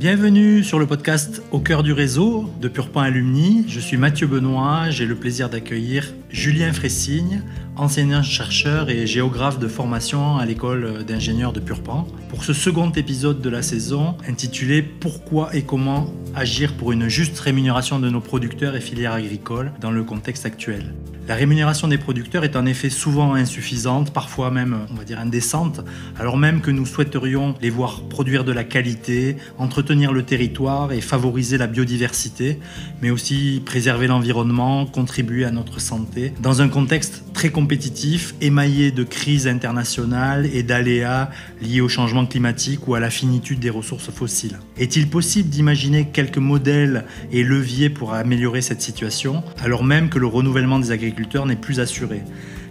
Bienvenue sur le podcast Au cœur du réseau de Purpan Alumni. Je suis Mathieu Benoît, j'ai le plaisir d'accueillir Julien Fressigne, enseignant-chercheur et géographe de formation à l'école d'ingénieurs de Purpan, pour ce second épisode de la saison intitulé « Pourquoi et comment agir pour une juste rémunération de nos producteurs et filières agricoles dans le contexte actuel ». La rémunération des producteurs est en effet souvent insuffisante, parfois même, on va dire, indécente, alors même que nous souhaiterions les voir produire de la qualité, entretenir le territoire et favoriser la biodiversité, mais aussi préserver l'environnement, contribuer à notre santé, dans un contexte très compétitif, émaillé de crises internationales et d'aléas liés au changement climatique ou à la finitude des ressources fossiles. Est-il possible d'imaginer quelques modèles et leviers pour améliorer cette situation, alors même que le renouvellement des agriculteurs n'est plus assuré?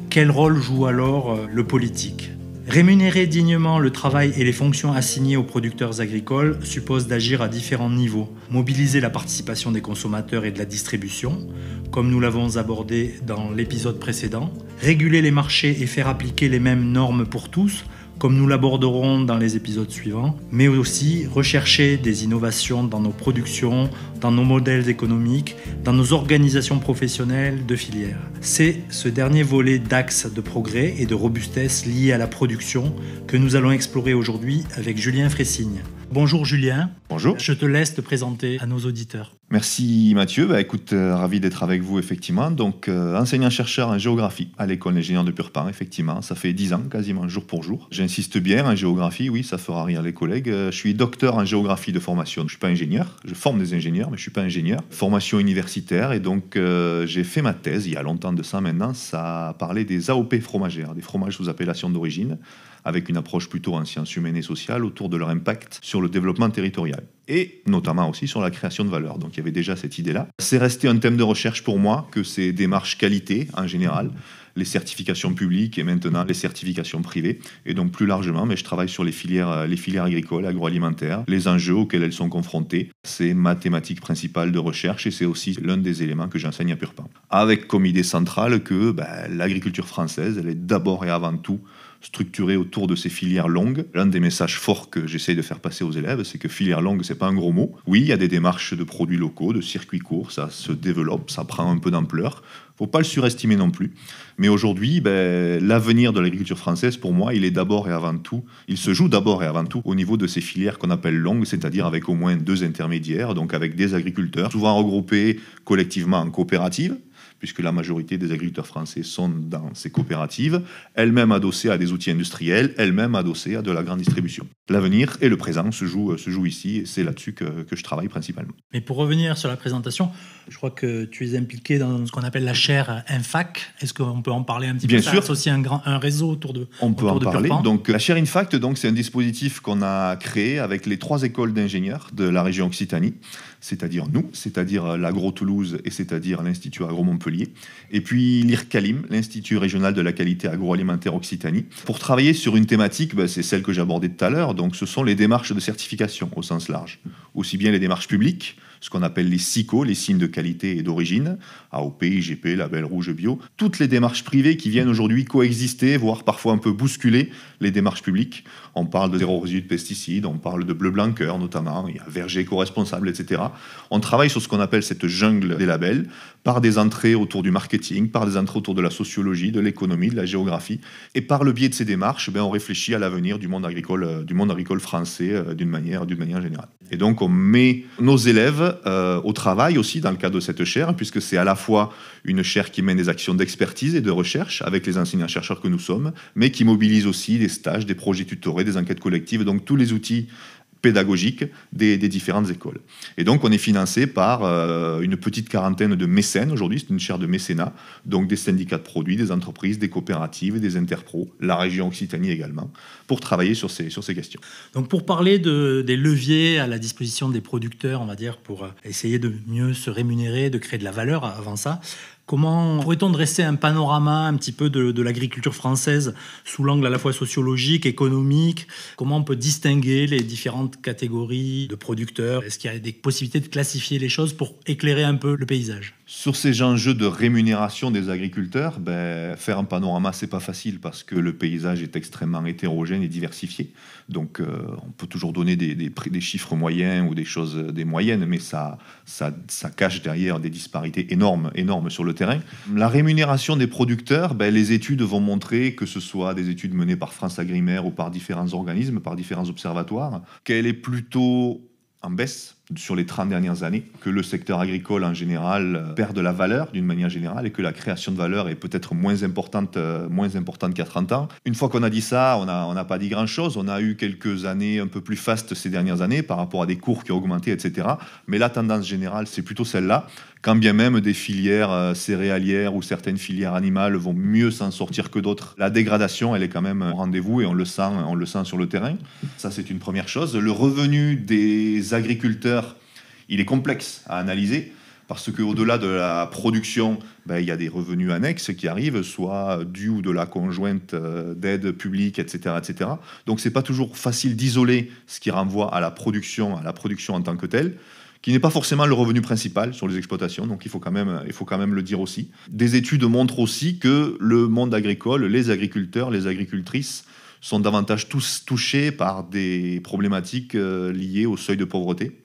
Quel rôle joue alors le politique? Rémunérer dignement le travail et les fonctions assignées aux producteurs agricoles suppose d'agir à différents niveaux. Mobiliser la participation des consommateurs et de la distribution, comme nous l'avons abordé dans l'épisode précédent. Réguler les marchés et faire appliquer les mêmes normes pour tous, comme nous l'aborderons dans les épisodes suivants, mais aussi rechercher des innovations dans nos productions, dans nos modèles économiques, dans nos organisations professionnelles de filières. C'est ce dernier volet d'axe de progrès et de robustesse lié à la production que nous allons explorer aujourd'hui avec Julien Fressigne. Bonjour Julien. Bonjour. Je te laisse te présenter à nos auditeurs. Merci Mathieu. Ravi d'être avec vous effectivement. Donc enseignant-chercheur en géographie à l'école d'ingénieurs de Purpan, effectivement. Ça fait 10 ans quasiment jour pour jour. J'insiste bien en géographie, oui, ça fera rire les collègues. Je suis docteur en géographie de formation. Je ne suis pas ingénieur. Je forme des ingénieurs, mais je ne suis pas ingénieur. Formation universitaire et donc j'ai fait ma thèse il y a longtemps de ça maintenant. Ça parlait des AOP fromagères, des fromages sous appellation d'origine, avec une approche plutôt en sciences humaines et sociales autour de leur impact sur le développement territorial et notamment aussi sur la création de valeur. Donc il y avait déjà cette idée-là. C'est resté un thème de recherche pour moi que ces démarches qualité en général, les certifications publiques et maintenant les certifications privées. Et donc plus largement, mais je travaille sur les filières agricoles, agroalimentaires, les enjeux auxquels elles sont confrontées. C'est ma thématique principale de recherche et c'est aussi l'un des éléments que j'enseigne à Purpan. Avec comme idée centrale que l'agriculture française, elle est d'abord et avant tout structurée autour de ces filières longues. L'un des messages forts que j'essaye de faire passer aux élèves, c'est que filière longue, c'est pas un gros mot. Oui, il y a des démarches de produits locaux, de circuits courts, ça se développe, ça prend un peu d'ampleur. Faut pas le surestimer non plus. Mais aujourd'hui, l'avenir de l'agriculture française, pour moi, il se joue d'abord et avant tout au niveau de ces filières qu'on appelle longues, c'est-à-dire avec au moins 2 intermédiaires, donc avec des agriculteurs, souvent regroupés collectivement en coopératives, puisque la majorité des agriculteurs français sont dans ces coopératives, elles-mêmes adossées à des outils industriels, elles-mêmes adossées à de la grande distribution. L'avenir et le présent se jouent ici, et c'est là-dessus que je travaille principalement. Mais pour revenir sur la présentation, je crois que tu es impliqué dans ce qu'on appelle la chaire INFAC. Est-ce qu'on peut en parler un petit peu? Bien sûr. C'est aussi un réseau autour de Purpan. On peut en parler. Donc, la chaire INFAC, c'est un dispositif qu'on a créé avec les 3 écoles d'ingénieurs de la région Occitanie, c'est-à-dire nous, c'est-à-dire l'Agro-Toulouse et c'est-à-dire l'Institut Agro-Montpellier, et puis l'IRCALIM, l'Institut régional de la qualité agroalimentaire Occitanie, pour travailler sur une thématique, c'est celle que j'abordais tout à l'heure, donc ce sont les démarches de certification au sens large, aussi bien les démarches publiques, ce qu'on appelle les SICO, les signes de qualité et d'origine, AOP, IGP, label rouge bio, toutes les démarches privées qui viennent aujourd'hui coexister, voire parfois un peu bousculer les démarches publiques. On parle de zéro résidu de pesticides, on parle de bleu blanc cœur notamment, il y a verger éco-responsable, etc. On travaille sur ce qu'on appelle cette jungle des labels, par des entrées autour du marketing, par des entrées autour de la sociologie, de l'économie, de la géographie, et par le biais de ces démarches, on réfléchit à l'avenir du monde agricole français d'une manière générale. Et donc on met nos élèves au travail aussi dans le cadre de cette chaire, puisque c'est à la fois une chaire qui mène des actions d'expertise et de recherche avec les enseignants-chercheurs que nous sommes, mais qui mobilise aussi des stages, des projets tutorés, des enquêtes collectives, donc tous les outils pédagogiques des différentes écoles. Et donc on est financé par une petite quarantaine de mécènes aujourd'hui, c'est une chaire de mécénat, donc des syndicats de produits, des entreprises, des coopératives, des interpros, la région Occitanie également, pour travailler sur ces questions. Donc pour parler des leviers à la disposition des producteurs, on va dire, pour essayer de mieux se rémunérer, de créer de la valeur avant ça, comment pourrait-on dresser un panorama un petit peu de l'agriculture française sous l'angle à la fois sociologique, économique? Comment on peut distinguer les différentes catégories de producteurs? Est-ce qu'il y a des possibilités de classifier les choses pour éclairer un peu le paysage? Sur ces enjeux de rémunération des agriculteurs, faire un panorama, c'est pas facile parce que le paysage est extrêmement hétérogène et diversifié. Donc, on peut toujours donner des chiffres moyens ou des moyennes, mais ça cache derrière des disparités énormes sur le terrain. La rémunération des producteurs, les études vont montrer, que ce soit des études menées par France Agrimaire ou par différents organismes, par différents observatoires, qu'elle est plutôt en baisse sur les 30 dernières années, que le secteur agricole en général perd de la valeur d'une manière générale et que la création de valeur est peut-être moins importante qu'il y a 30 ans. Une fois qu'on a dit ça, on n'a pas dit grand-chose. On a eu quelques années un peu plus fastes ces dernières années par rapport à des cours qui ont augmenté, etc. Mais la tendance générale, c'est plutôt celle-là, quand bien même des filières céréalières ou certaines filières animales vont mieux s'en sortir que d'autres. La dégradation, elle est quand même au rendez-vous et on le sent sur le terrain. Ça, c'est une première chose. Le revenu des agriculteurs, il est complexe à analyser parce qu'au-delà de la production, il y a des revenus annexes qui arrivent, soit dus ou de la conjointe d'aide publique, etc., etc. Donc, ce n'est pas toujours facile d'isoler ce qui renvoie à la production en tant que telle, qui n'est pas forcément le revenu principal sur les exploitations, donc il faut quand même le dire aussi. Des études montrent aussi que le monde agricole, les agriculteurs, les agricultrices, sont davantage tous touchés par des problématiques liées au seuil de pauvreté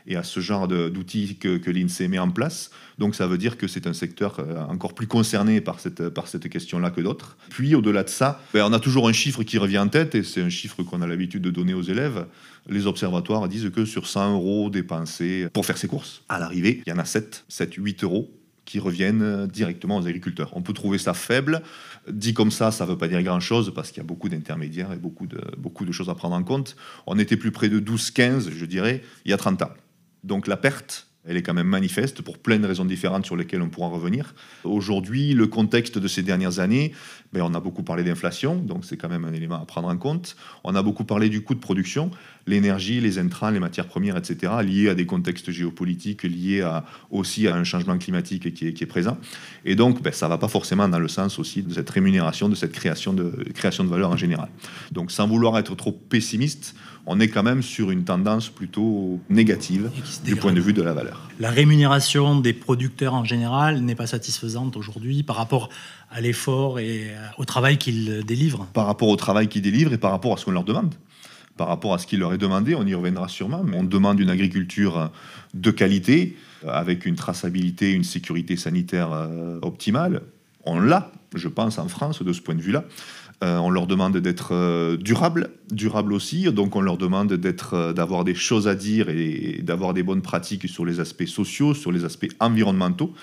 et à ce genre d'outils que l'INSEE met en place. Donc ça veut dire que c'est un secteur encore plus concerné par cette question-là que d'autres. Puis au-delà de ça, on a toujours un chiffre qui revient en tête, et c'est un chiffre qu'on a l'habitude de donner aux élèves. Les observatoires disent que sur 100 € dépensés pour faire ses courses, à l'arrivée, il y en a 7, 8 € qui reviennent directement aux agriculteurs. On peut trouver ça faible. Dit comme ça ne veut pas dire grand-chose parce qu'il y a beaucoup d'intermédiaires et beaucoup de choses à prendre en compte. On était plus près de 12-15, je dirais, il y a 30 ans. Donc la perte, elle est quand même manifeste pour plein de raisons différentes sur lesquelles on pourra revenir. Aujourd'hui, le contexte de ces dernières années, on a beaucoup parlé d'inflation, donc c'est quand même un élément à prendre en compte. On a beaucoup parlé du coût de production, l'énergie, les intrants, les matières premières, etc., liés à des contextes géopolitiques, liés aussi à un changement climatique qui est présent. Et donc, ça ne va pas forcément dans le sens aussi de cette rémunération, de cette création de valeur en général. Donc, sans vouloir être trop pessimiste, on est quand même sur une tendance plutôt négative du point de vue de la valeur. La rémunération des producteurs en général n'est pas satisfaisante aujourd'hui par rapport à l'effort et au travail qu'ils délivrent. Par rapport au travail qu'ils délivrent et par rapport à ce qu'on leur demande. Par rapport à ce qui leur est demandé, on y reviendra sûrement, mais on demande une agriculture de qualité, avec une traçabilité, une sécurité sanitaire optimale. On l'a, je pense, en France, de ce point de vue-là. On leur demande d'être durable aussi, donc on leur demande d'avoir des choses à dire et d'avoir des bonnes pratiques sur les aspects sociaux, sur les aspects environnementaux.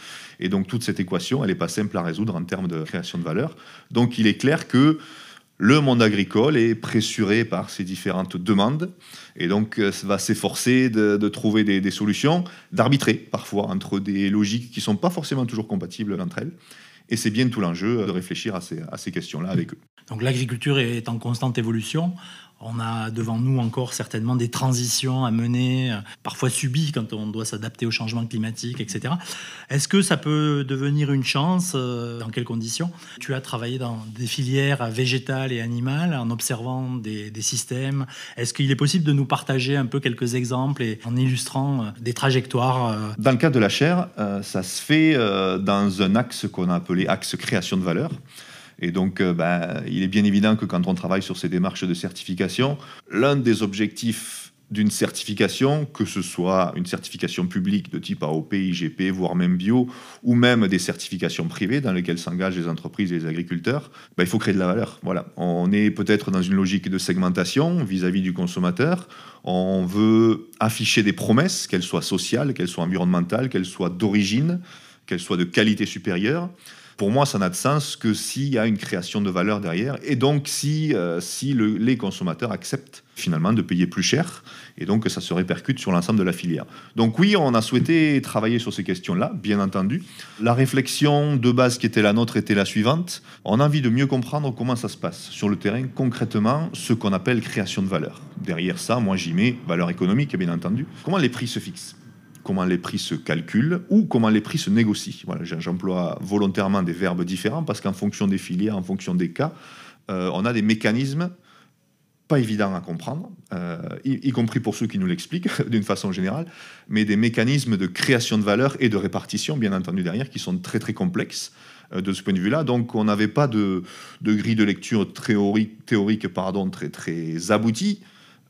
Et donc toute cette équation, elle n'est pas simple à résoudre en termes de création de valeur. Donc il est clair que le monde agricole est pressuré par ces différentes demandes et donc va s'efforcer de trouver des solutions, d'arbitrer parfois entre des logiques qui ne sont pas forcément toujours compatibles entre elles. Et c'est bien tout l'enjeu de réfléchir à ces questions-là avec eux. Donc l'agriculture est en constante évolution. On a devant nous encore certainement des transitions à mener, parfois subies quand on doit s'adapter au changement climatique, etc. Est-ce que ça peut devenir une chance ? Dans quelles conditions ? Tu as travaillé dans des filières végétales et animales en observant des systèmes. Est-ce qu'il est possible de nous partager un peu quelques exemples et en illustrant des trajectoires ? Dans le cas de la chaire, ça se fait dans un axe qu'on a appelé axe création de valeur. Et donc, il est bien évident que quand on travaille sur ces démarches de certification, l'un des objectifs d'une certification, que ce soit une certification publique de type AOP, IGP, voire même bio, ou même des certifications privées dans lesquelles s'engagent les entreprises et les agriculteurs, il faut créer de la valeur. Voilà. On est peut-être dans une logique de segmentation vis-à-vis du consommateur. On veut afficher des promesses, qu'elles soient sociales, qu'elles soient environnementales, qu'elles soient d'origine, qu'elles soient de qualité supérieure. Pour moi, ça n'a de sens que s'il y a une création de valeur derrière et donc si les consommateurs acceptent finalement de payer plus cher et donc que ça se répercute sur l'ensemble de la filière. Donc oui, on a souhaité travailler sur ces questions-là, bien entendu. La réflexion de base qui était la nôtre était la suivante. On a envie de mieux comprendre comment ça se passe sur le terrain, concrètement, ce qu'on appelle création de valeur. Derrière ça, moi j'y mets valeur économique, bien entendu. Comment les prix se fixent ? Comment les prix se calculent ou comment les prix se négocient. Voilà, j'emploie volontairement des verbes différents parce qu'en fonction des filières, en fonction des cas, on a des mécanismes pas évident à comprendre, y compris pour ceux qui nous l'expliquent d'une façon générale, mais des mécanismes de création de valeur et de répartition, bien entendu, derrière, qui sont très très complexes de ce point de vue-là. Donc on n'avait pas de grille de lecture théorique très très aboutie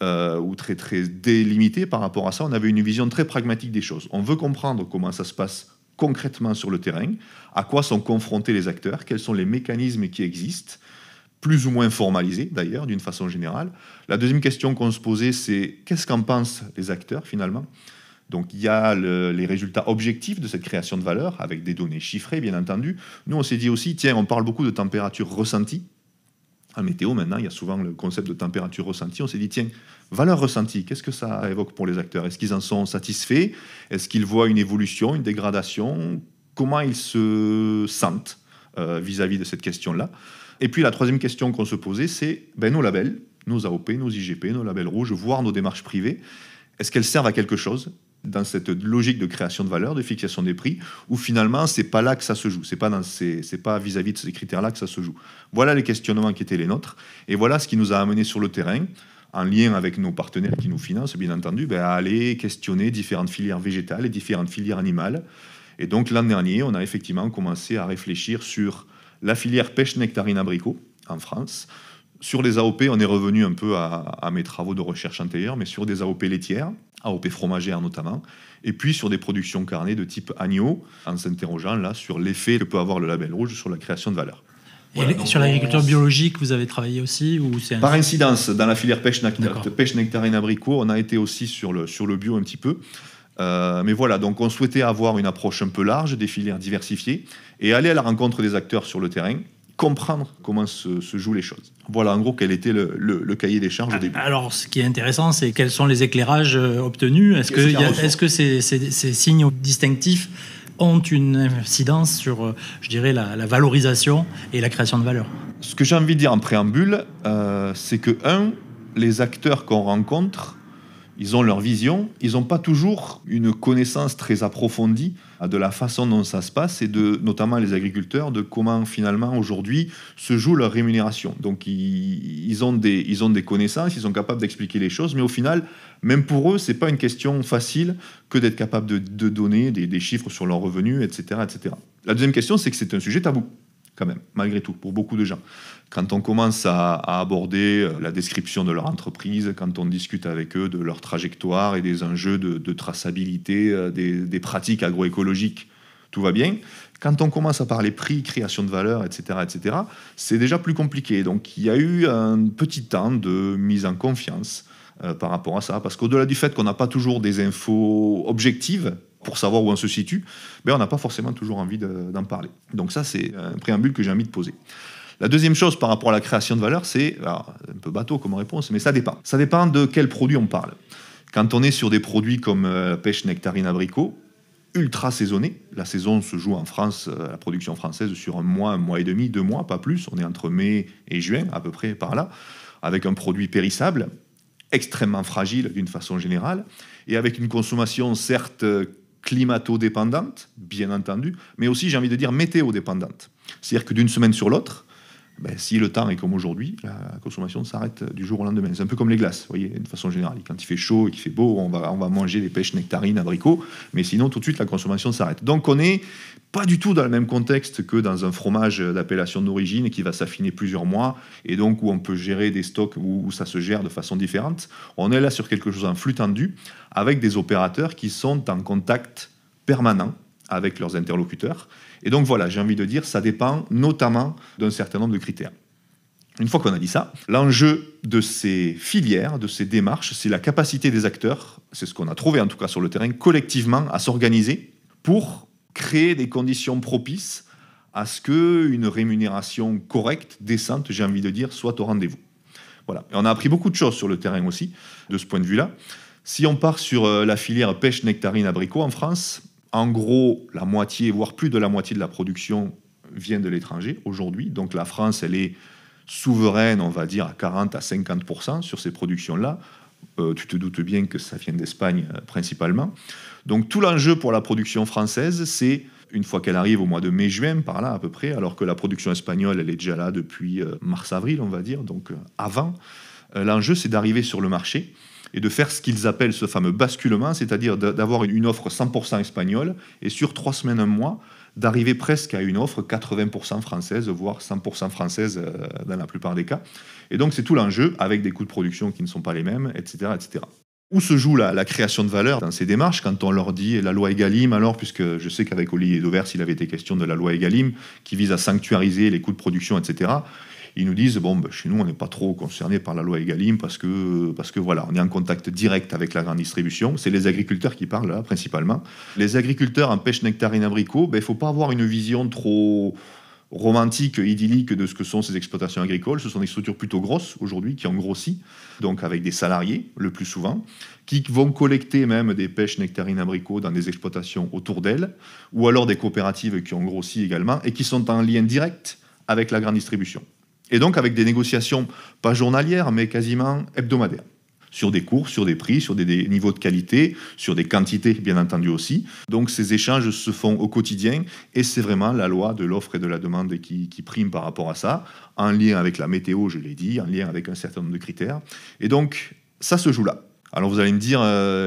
ou très très délimitée par rapport à ça. On avait une vision très pragmatique des choses. On veut comprendre comment ça se passe concrètement sur le terrain, à quoi sont confrontés les acteurs, quels sont les mécanismes qui existent, plus ou moins formalisés d'ailleurs, d'une façon générale. La deuxième question qu'on se posait, c'est qu'est-ce qu'en pensent les acteurs finalement ? Donc il y a les résultats objectifs de cette création de valeur, avec des données chiffrées bien entendu. Nous on s'est dit aussi, tiens, on parle beaucoup de température ressentie. En météo maintenant, il y a souvent le concept de température ressentie. On s'est dit, tiens, valeur ressentie, qu'est-ce que ça évoque pour les acteurs ? Est-ce qu'ils en sont satisfaits ? Est-ce qu'ils voient une évolution, une dégradation ? Comment ils se sentent vis-à-vis de cette question-là ? Et puis la troisième question qu'on se posait, c'est nos labels, nos AOP, nos IGP, nos labels rouges, voire nos démarches privées, est-ce qu'elles servent à quelque chose dans cette logique de création de valeur, de fixation des prix, ou finalement c'est pas là que ça se joue, c'est pas vis-à-vis de ces critères-là que ça se joue. Voilà les questionnements qui étaient les nôtres, et voilà ce qui nous a amené sur le terrain, en lien avec nos partenaires qui nous financent, bien entendu, à aller questionner différentes filières végétales et différentes filières animales. Et donc l'an dernier, on a effectivement commencé à réfléchir sur la filière pêche nectarine abricot en France. Sur les AOP, on est revenu un peu à mes travaux de recherche antérieurs, mais sur des AOP laitières, AOP fromagères notamment, et puis sur des productions carnées de type agneau, en s'interrogeant là sur l'effet que peut avoir le label rouge sur la création de valeur. Voilà, et sur l'agriculture biologique, vous avez travaillé aussi ou c'est Par incidence, dans la filière pêche nectarine abricot, on a été aussi sur le bio un petit peu. Mais voilà, donc on souhaitait avoir une approche un peu large, des filières diversifiées, et aller à la rencontre des acteurs sur le terrain, comprendre comment se jouent les choses. Voilà en gros quel était le cahier des charges au début. Alors ce qui est intéressant, c'est quels sont les éclairages obtenus. Est-ce que ces signes distinctifs ont une incidence sur, je dirais, la valorisation et la création de valeur ? Ce que j'ai envie de dire en préambule, c'est que, les acteurs qu'on rencontre, ils ont leur vision, ils n'ont pas toujours une connaissance très approfondie de la façon dont ça se passe et notamment les agriculteurs, de comment finalement aujourd'hui se joue leur rémunération. Donc ils ont des connaissances, ils sont capables d'expliquer les choses, mais au final, même pour eux, c'est pas une question facile que d'être capable de donner des chiffres sur leurs revenus, etc., etc. La deuxième question, c'est que c'est un sujet tabou, quand même, malgré tout, pour beaucoup de gens. Quand on commence à aborder la description de leur entreprise, quand on discute avec eux de leur trajectoire et des enjeux de traçabilité, des pratiques agroécologiques, tout va bien. Quand on commence à parler prix, création de valeur, etc., c'est déjà plus compliqué. Donc il y a eu un petit temps de mise en confiance par rapport à ça, parce qu'au-delà du fait qu'on n'a pas toujours des infos objectives pour savoir où on se situe, on n'a pas forcément toujours envie d'en parler. Donc ça, c'est un préambule que j'ai envie de poser. La deuxième chose par rapport à la création de valeur, c'est, alors, un peu bateau comme réponse, mais ça dépend. Ça dépend de quel produit on parle. Quand on est sur des produits comme pêche nectarine abricot, ultra saisonné, la saison se joue en France, la production française, sur un mois et demi, 2 mois, pas plus. On est entre mai et juin, à peu près par là, avec un produit périssable, extrêmement fragile d'une façon générale, et avec une consommation certes climato-dépendante, bien entendu, mais aussi, j'ai envie de dire, météo-dépendante. C'est-à-dire que d'une semaine sur l'autre, si le temps est comme aujourd'hui, la consommation s'arrête du jour au lendemain. C'est un peu comme les glaces, vous voyez, de façon générale. Quand il fait chaud et qu'il fait beau, on va manger des pêches nectarines, abricots, mais sinon, tout de suite, la consommation s'arrête. Donc, on n'est pas du tout dans le même contexte que dans un fromage d'appellation d'origine qui va s'affiner plusieurs mois, et donc où on peut gérer des stocks où ça se gère de façon différente. On est là sur quelque chose en flux tendu, avec des opérateurs qui sont en contact permanent avec leurs interlocuteurs. Et donc voilà, j'ai envie de dire, ça dépend notamment d'un certain nombre de critères. Une fois qu'on a dit ça, l'enjeu de ces filières, de ces démarches, c'est la capacité des acteurs, c'est ce qu'on a trouvé en tout cas sur le terrain, collectivement à s'organiser pour créer des conditions propices à ce qu'une rémunération correcte, décente, j'ai envie de dire, soit au rendez-vous. Voilà. Et on a appris beaucoup de choses sur le terrain aussi, de ce point de vue-là. Si on part sur la filière pêche nectarine abricot en France, en gros, la moitié, voire plus de la moitié de la production vient de l'étranger aujourd'hui. Donc la France, elle est souveraine, on va dire, à 40 à 50% sur ces productions-là. Tu te doutes bien que ça vient d'Espagne principalement. Donc tout l'enjeu pour la production française, c'est, une fois qu'elle arrive au mois de mai-juin, par là à peu près, alors que la production espagnole, elle est déjà là depuis mars-avril, on va dire, donc avant, L'enjeu, c'est d'arriver sur le marché et de faire ce qu'ils appellent ce fameux basculement, c'est-à-dire d'avoir une offre 100% espagnole et sur 3 semaines, un mois, d'arriver presque à une offre 80% française, voire 100% française dans la plupart des cas. Et donc, c'est tout l'enjeu, avec des coûts de production qui ne sont pas les mêmes, etc. etc. Où se joue la création de valeur dans ces démarches quand on leur dit la loi Egalim, alors, puisque je sais qu'avec Olivier Dauvers, il avait été question de la loi Egalim, qui vise à sanctuariser les coûts de production, etc. Ils nous disent, chez nous, on n'est pas trop concernés par la loi Egalim parce que voilà, on est en contact direct avec la grande distribution. C'est les agriculteurs qui parlent là, principalement. Les agriculteurs en pêche, nectarine, abricot, il ne faut pas avoir une vision trop romantique, idyllique de ce que sont ces exploitations agricoles. Ce sont des structures plutôt grosses aujourd'hui, qui ont grossi, donc avec des salariés le plus souvent, qui vont collecter même des pêches, nectarines, abricots dans des exploitations autour d'elles, ou alors des coopératives qui ont grossi également et qui sont en lien direct avec la grande distribution. Et donc avec des négociations, pas journalières, mais quasiment hebdomadaires, sur des cours, sur des prix, sur des niveaux de qualité, sur des quantités, bien entendu aussi. Donc ces échanges se font au quotidien, et c'est vraiment la loi de l'offre et de la demande qui prime par rapport à ça, en lien avec la météo, je l'ai dit, en lien avec un certain nombre de critères. Et donc, ça se joue là. Alors vous allez me dire,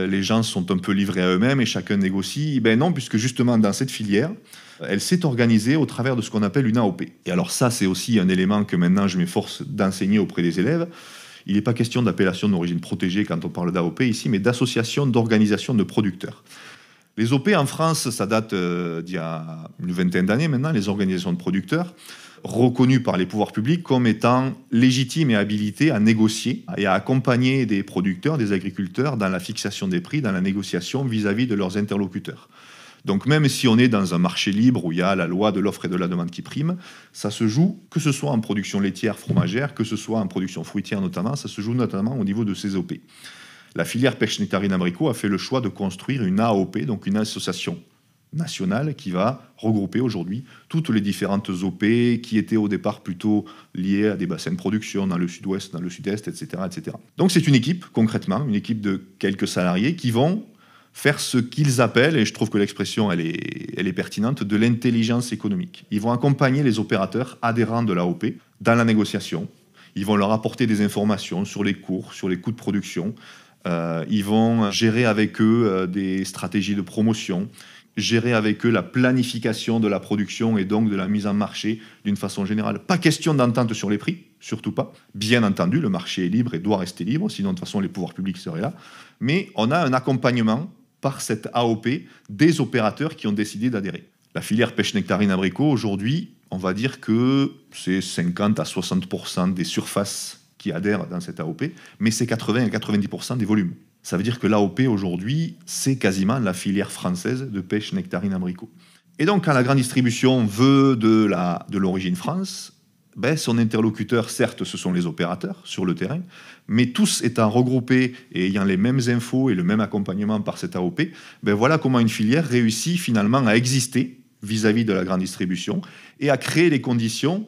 les gens sont un peu livrés à eux-mêmes et chacun négocie. Ben non, puisque justement dans cette filière, elle s'est organisée au travers de ce qu'on appelle une AOP. Et alors ça, c'est aussi un élément que maintenant je m'efforce d'enseigner auprès des élèves. Il n'est pas question d'appellation d'origine protégée quand on parle d'AOP ici, mais d'association d'organisation de producteurs. Les OP en France, ça date d'il y a une vingtaine d'années maintenant, les organisations de producteurs, reconnues par les pouvoirs publics comme étant légitimes et habilitées à négocier et à accompagner des producteurs, des agriculteurs dans la fixation des prix, dans la négociation vis-à-vis de leurs interlocuteurs. Donc même si on est dans un marché libre où il y a la loi de l'offre et de la demande qui prime, ça se joue, que ce soit en production laitière, fromagère, que ce soit en production fruitière notamment, ça se joue notamment au niveau de ces OP. La filière pêche, nectarine, abricot a fait le choix de construire une AOP, donc une association nationale qui va regrouper aujourd'hui toutes les différentes OP qui étaient au départ plutôt liées à des bassins de production dans le sud-ouest, dans le sud-est, etc., etc. Donc c'est une équipe, concrètement, une équipe de quelques salariés qui vont faire ce qu'ils appellent, et je trouve que l'expression elle est pertinente, de l'intelligence économique. Ils vont accompagner les opérateurs adhérents de l'AOP dans la négociation. Ils vont leur apporter des informations sur les cours, sur les coûts de production. Ils vont gérer avec eux des stratégies de promotion, gérer avec eux la planification de la production et donc de la mise en marché d'une façon générale. Pas question d'entente sur les prix, surtout pas. Bien entendu, le marché est libre et doit rester libre, sinon de toute façon les pouvoirs publics seraient là. Mais on a un accompagnement par cette AOP des opérateurs qui ont décidé d'adhérer. La filière pêche, nectarine, abricot, aujourd'hui, on va dire que c'est 50 à 60% des surfaces qui adhèrent dans cette AOP, mais c'est 80 à 90% des volumes. Ça veut dire que l'AOP, aujourd'hui, c'est quasiment la filière française de pêche, nectarine, abricot. Et donc, quand la grande distribution veut de l'origine France, son interlocuteur, certes, ce sont les opérateurs sur le terrain, mais tous étant regroupés et ayant les mêmes infos et le même accompagnement par cette AOP, voilà comment une filière réussit finalement à exister vis-à-vis de la grande distribution et à créer les conditions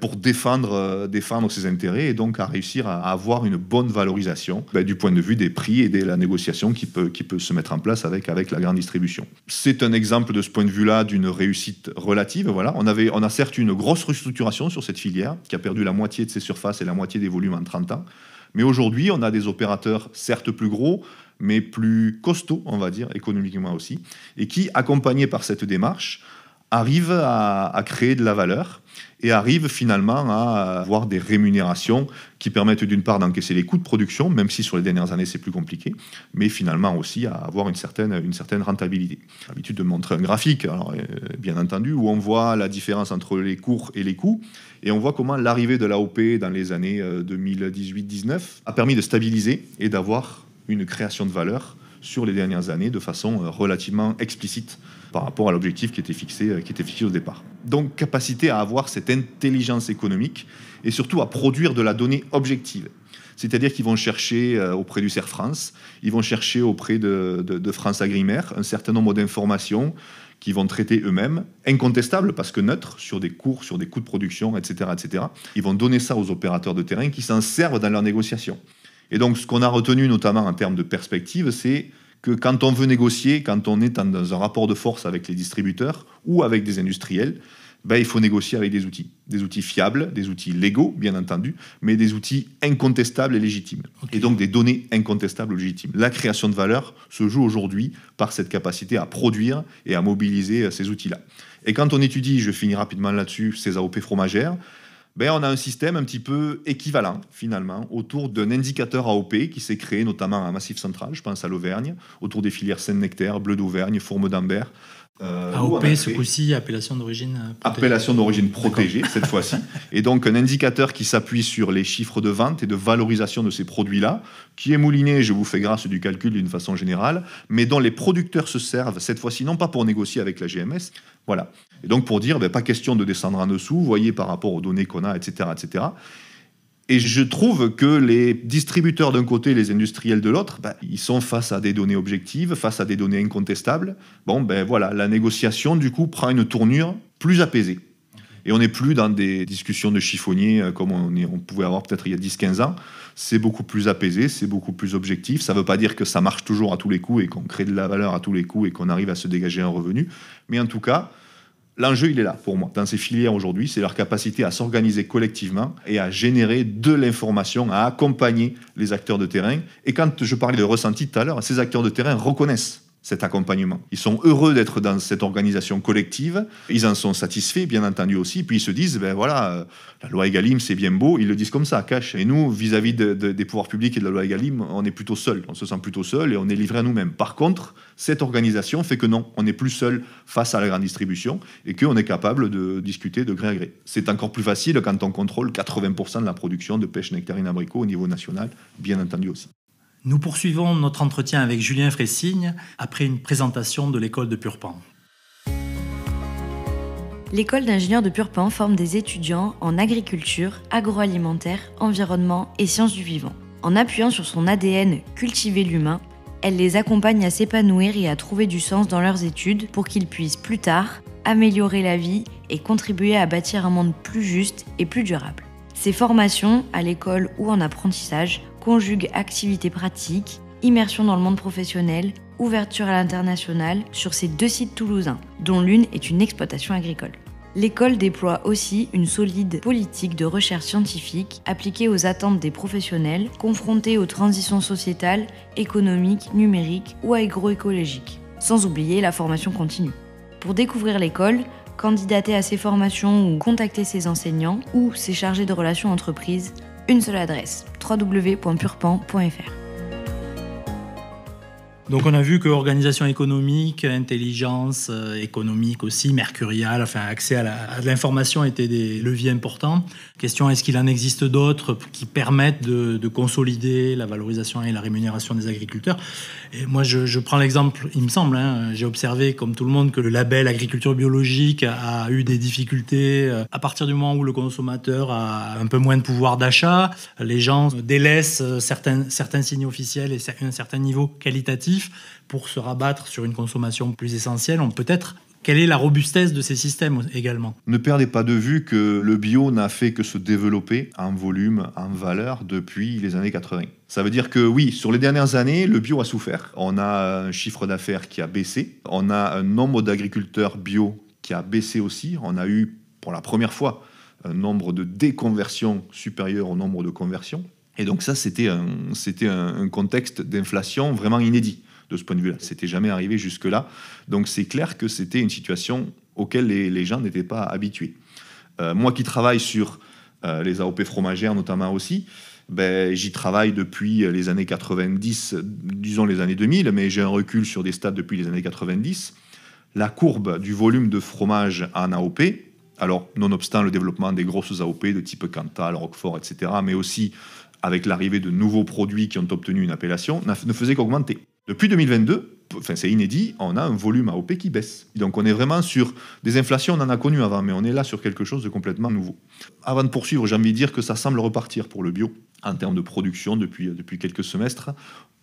pour défendre ses intérêts et donc à réussir à avoir une bonne valorisation du point de vue des prix et de la négociation qui peut se mettre en place avec la grande distribution. C'est un exemple de ce point de vue-là d'une réussite relative. Voilà. On a certes une grosse restructuration sur cette filière qui a perdu la moitié de ses surfaces et la moitié des volumes en 30 ans. Mais aujourd'hui, on a des opérateurs certes plus gros, mais plus costauds, on va dire, économiquement aussi, et qui, accompagnés par cette démarche, arrivent à créer de la valeur et arrivent finalement à avoir des rémunérations qui permettent d'une part d'encaisser les coûts de production, même si sur les dernières années c'est plus compliqué, mais finalement aussi à avoir une certaine rentabilité. J'ai l'habitude de montrer un graphique, alors, bien entendu, où on voit la différence entre les cours et les coûts, et on voit comment l'arrivée de l'AOP dans les années 2018-19 a permis de stabiliser et d'avoir une création de valeur sur les dernières années de façon relativement explicite par rapport à l'objectif qui était fixé au départ. Donc, capacité à avoir cette intelligence économique et surtout à produire de la donnée objective. C'est-à-dire qu'ils vont chercher auprès du CERF France, ils vont chercher auprès de France Agrimer un certain nombre d'informations qu'ils vont traiter eux-mêmes, incontestables parce que neutres, sur des cours, sur des coûts de production, etc., etc. Ils vont donner ça aux opérateurs de terrain qui s'en servent dans leurs négociations. Et donc, ce qu'on a retenu notamment en termes de perspective, c'est que quand on veut négocier, quand on est dans un rapport de force avec les distributeurs ou avec des industriels, il faut négocier avec des outils fiables, des outils légaux, bien entendu, mais des outils incontestables et légitimes. Okay. Et donc des données incontestables et légitimes. La création de valeur se joue aujourd'hui par cette capacité à produire et à mobiliser ces outils-là. Et quand on étudie, je finis rapidement là-dessus, ces AOP fromagères, on a un système un petit peu équivalent, finalement, autour d'un indicateur AOP qui s'est créé notamment à Massif Central, je pense à l'Auvergne, autour des filières Saint-Nectaire, Bleu d'Auvergne, Fourme d'Ambert. AOP, ce coup-ci, appellation d'origine protégée. Appellation d'origine protégée, cette fois-ci. Et donc, un indicateur qui s'appuie sur les chiffres de vente et de valorisation de ces produits-là, qui est mouliné, je vous fais grâce du calcul d'une façon générale, mais dont les producteurs se servent, cette fois-ci, non pas pour négocier avec la GMS, voilà. Et donc, pour dire, pas question de descendre en dessous, vous voyez, par rapport aux données qu'on a, etc., etc. Et je trouve que les distributeurs d'un côté, les industriels de l'autre, ils sont face à des données objectives, face à des données incontestables. Voilà, la négociation, du coup, prend une tournure plus apaisée. Et on n'est plus dans des discussions de chiffonniers comme on pouvait avoir peut-être il y a 10-15 ans. C'est beaucoup plus apaisé, c'est beaucoup plus objectif. Ça ne veut pas dire que ça marche toujours à tous les coups et qu'on crée de la valeur à tous les coups et qu'on arrive à se dégager un revenu. Mais en tout cas, l'enjeu, il est là pour moi. Dans ces filières aujourd'hui, c'est leur capacité à s'organiser collectivement et à générer de l'information, à accompagner les acteurs de terrain. Et quand je parlais de ressenti tout à l'heure, ces acteurs de terrain reconnaissent cet accompagnement. Ils sont heureux d'être dans cette organisation collective. Ils en sont satisfaits, bien entendu aussi. Puis ils se disent, la loi Egalim, c'est bien beau. Ils le disent comme ça, cash. Et nous, vis-à-vis des pouvoirs publics et de la loi Egalim, on est plutôt seul. On se sent plutôt seul et on est livré à nous-mêmes. Par contre, cette organisation fait que non, on n'est plus seul face à la grande distribution et qu'on est capable de discuter de gré à gré. C'est encore plus facile quand on contrôle 80% de la production de pêche nectarine abricot au niveau national, bien entendu aussi. Nous poursuivons notre entretien avec Julien Fressigne après une présentation de l'école de Purpan. L'école d'ingénieurs de Purpan forme des étudiants en agriculture, agroalimentaire, environnement et sciences du vivant. En appuyant sur son ADN cultiver l'humain, elle les accompagne à s'épanouir et à trouver du sens dans leurs études pour qu'ils puissent plus tard améliorer la vie et contribuer à bâtir un monde plus juste et plus durable. Ces formations, à l'école ou en apprentissage, conjuguent activités pratiques, immersion dans le monde professionnel, ouverture à l'international sur ces 2 sites toulousains, dont l'une est une exploitation agricole. L'école déploie aussi une solide politique de recherche scientifique appliquée aux attentes des professionnels confrontés aux transitions sociétales, économiques, numériques ou agroécologiques, sans oublier la formation continue. Pour découvrir l'école, candidater à ces formations ou contacter ses enseignants ou ses chargés de relations entreprises, une seule adresse, www.purpan.fr. Donc on a vu que organisation économique, intelligence économique aussi, mercuriale, accès à l'information étaient des leviers importants. Question, est-ce qu'il en existe d'autres qui permettent de consolider la valorisation et la rémunération des agriculteurs ? Et moi je prends l'exemple, il me semble, j'ai observé comme tout le monde que le label agriculture biologique a eu des difficultés à partir du moment où le consommateur a un peu moins de pouvoir d'achat, les gens délaissent certains signes officiels et un certain niveau qualitatif pour se rabattre sur une consommation plus essentielle. Quelle est la robustesse de ces systèmes également ? Ne perdez pas de vue que le bio n'a fait que se développer en volume, en valeur depuis les années 80. Ça veut dire que oui, sur les dernières années, le bio a souffert. On a un chiffre d'affaires qui a baissé. On a un nombre d'agriculteurs bio qui a baissé aussi. On a eu, pour la première fois, un nombre de déconversions supérieur au nombre de conversions. Et donc ça, c'était un contexte d'inflation vraiment inédit. De ce point de vue-là. C'était jamais arrivé jusque-là. Donc c'est clair que c'était une situation auquel les gens n'étaient pas habitués. Moi qui travaille sur les AOP fromagères notamment aussi, j'y travaille depuis les années 90, disons les années 2000, mais j'ai un recul sur des stats depuis les années 90. La courbe du volume de fromage en AOP, alors nonobstant le développement des grosses AOP de type Cantal, Roquefort, etc., mais aussi avec l'arrivée de nouveaux produits qui ont obtenu une appellation, ne faisait qu'augmenter. Depuis 2022, c'est inédit, on a un volume AOP qui baisse. Donc on est vraiment sur des inflations, on en a connu avant, mais on est là sur quelque chose de complètement nouveau. Avant de poursuivre, j'ai envie de dire que ça semble repartir pour le bio en termes de production depuis quelques semestres.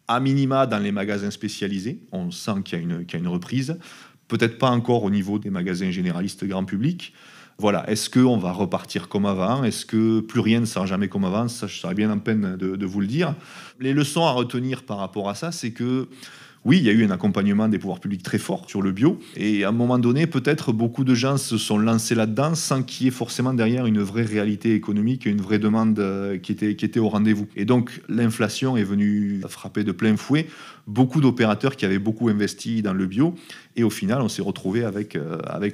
À minima dans les magasins spécialisés, on sent qu'il y a une reprise. Peut-être pas encore au niveau des magasins généralistes grand public. Voilà, est-ce qu'on va repartir comme avant ? Est-ce que plus rien ne sera jamais comme avant ? Ça, je serais bien en peine de vous le dire. Les leçons à retenir par rapport à ça, c'est que Oui, il y a eu un accompagnement des pouvoirs publics très fort sur le bio. Et à un moment donné, peut-être beaucoup de gens se sont lancés là-dedans sans qu'il y ait forcément derrière une vraie réalité économique et une vraie demande qui était au rendez-vous. Et donc, l'inflation est venue frapper de plein fouet beaucoup d'opérateurs qui avaient beaucoup investi dans le bio. Et au final, on s'est retrouvé avec